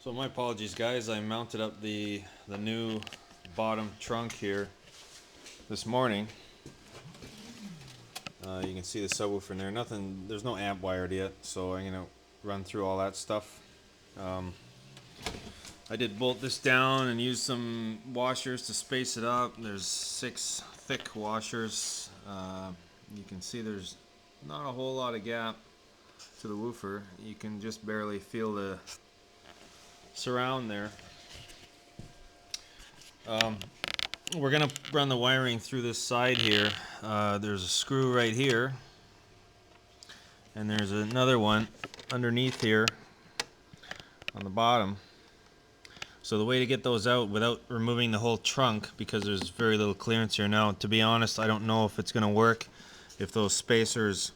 So my apologies guys, I mounted up the new bottom trunk here this morning. You can see the subwoofer in there. There's no amp wired yet, so I'm gonna run through all that stuff. I did bolt this down and use some washers to space it up. There's 6 thick washers. You can see there's not a whole lot of gap to the woofer. You can just barely feel the surround there. We're gonna run the wiring through this side here. There's a screw right here, and there's another one underneath here on the bottom. So the way to get those out without removing the whole trunk, because there's very little clearance here now, to be honest, I don't know if it's gonna work if those spacers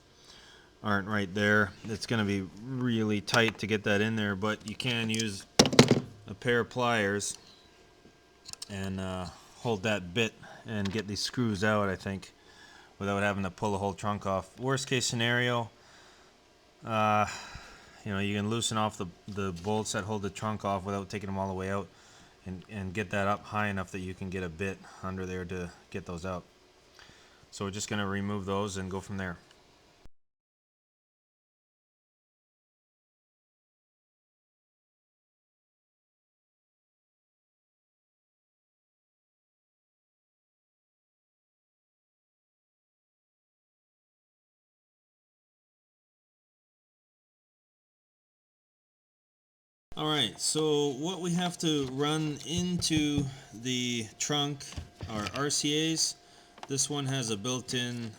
aren't right there. It's gonna be really tight to get that in there, but you can use a pair of pliers and hold that bit and get these screws out, I think, without having to pull the whole trunk off. Worst case scenario, you know, you can loosen off the bolts that hold the trunk off without taking them all the way out, and get that up high enough that you can get a bit under there to get those out. So we're just going to remove those and go from there. Alright, so what we have to run into the trunk are RCAs. This one has a built-in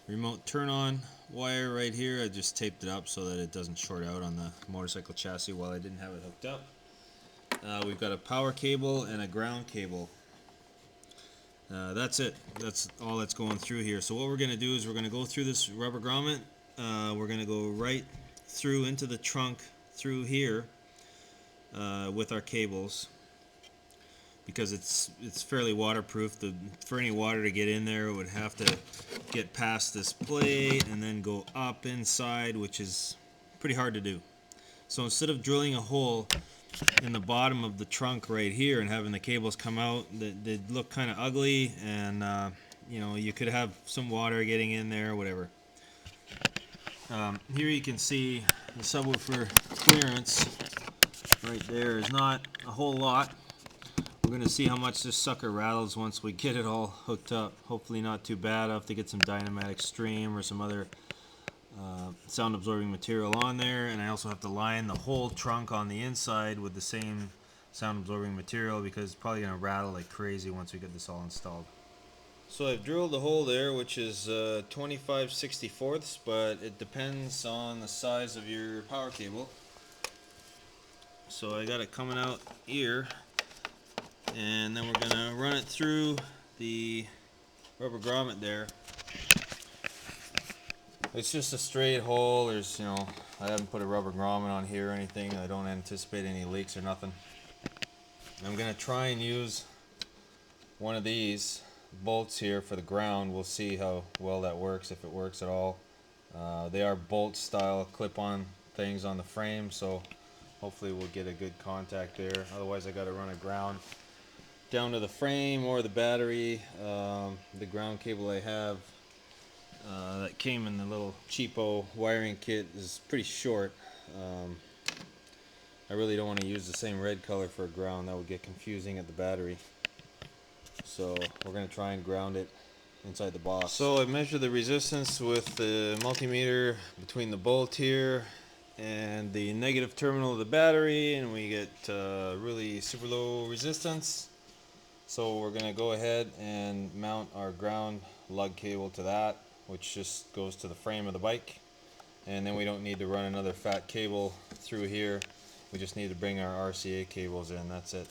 remote turn-on wire right here. I just taped it up so that it doesn't short out on the motorcycle chassis while I didn't have it hooked up. We've got a power cable and a ground cable. That's it. That's all that's going through here. So what we're going to do is we're going to go through this rubber grommet. We're going to go right through into the trunk through here with our cables, because it's fairly waterproof. For any water to get in there, it would have to get past this plate and then go up inside, which is pretty hard to do. So instead of drilling a hole in the bottom of the trunk right here and having the cables come out, they'd look kind of ugly, and you know, you could have some water getting in there, whatever. Here you can see the subwoofer clearance right there is not a whole lot. We're going to see how much this sucker rattles once we get it all hooked up. Hopefully not too bad. I'll have to get some Dynamatic Stream or some other sound absorbing material on there, and I also have to line the whole trunk on the inside with the same sound absorbing material, because it's probably going to rattle like crazy once we get this all installed. So I've drilled a hole there, which is 25/64, but it depends on the size of your power cable. So I got it coming out here, and then we're gonna run it through the rubber grommet there. It's just a straight hole. There's, you know, I haven't put a rubber grommet on here or anything. I don't anticipate any leaks or nothing. I'm gonna try and use one of these bolts here for the ground. We'll see how well that works, if it works at all. They are bolt style clip-on things on the frame, so hopefully we'll get a good contact there. Otherwise I got to run a ground down to the frame or the battery. The ground cable I have that came in the little cheapo wiring kit is pretty short. I really don't want to use the same red color for a ground. That would get confusing at the battery. So we're going to try and ground it inside the box. So I measured the resistance with the multimeter between the bolt here and the negative terminal of the battery, and we get really super low resistance. So we're going to go ahead and mount our ground lug cable to that, which just goes to the frame of the bike. And then we don't need to run another fat cable through here. We just need to bring our RCA cables in. That's it.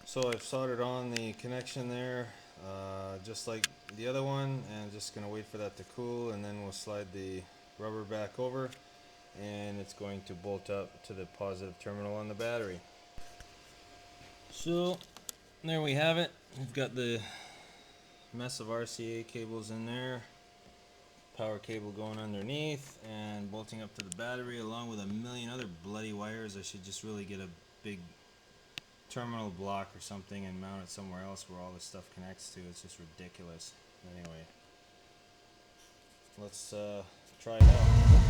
So I've soldered on the connection there, just like the other one, and just gonna wait for that to cool, and then we'll slide the rubber back over, and it's going to bolt up to the positive terminal on the battery. So there we have it. We've got the mess of RCA cables in there, power cable going underneath, and bolting up to the battery, along with a million other bloody wires. I should just really get a big terminal block or something and mount it somewhere else where all this stuff connects to. It's just ridiculous. Anyway, let's try it out.